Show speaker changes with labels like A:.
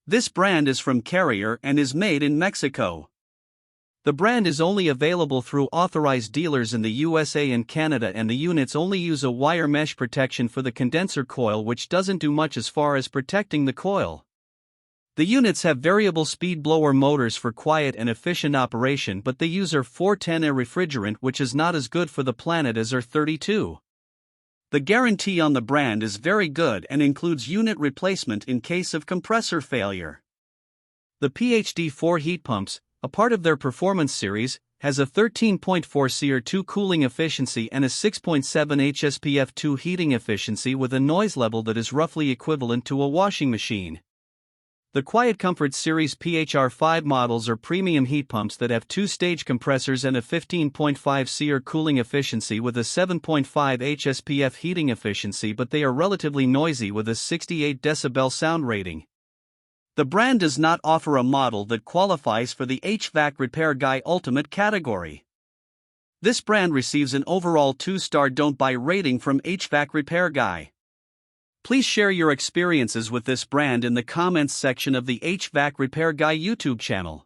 A: This brand is from Carrier and is made in Mexico. The brand is only available through authorized dealers in the USA and Canada, and the units only use a wire mesh protection for the condenser coil, which doesn't do much as far as protecting the coil. The units have variable speed blower motors for quiet and efficient operation, but they use R410A refrigerant, which is not as good for the planet as R32. The guarantee on the brand is very good and includes unit replacement in case of compressor failure. The PHD4 heat pumps, a part of their Performance Series, has a 13.4 CR2 cooling efficiency and a 6.7 HSPF2 heating efficiency with a noise level that is roughly equivalent to a washing machine. The QuietComfort Series PHR5 models are premium heat pumps that have two-stage compressors and a 15.5 CR cooling efficiency with a 7.5 HSPF heating efficiency, but they are relatively noisy with a 68 decibel sound rating. The brand does not offer a model that qualifies for the HvacRepairGuy Ultimate category. This brand receives an overall 2-star don't buy rating from HvacRepairGuy. Please share your experiences with this brand in the comments section of the HvacRepairGuy YouTube channel.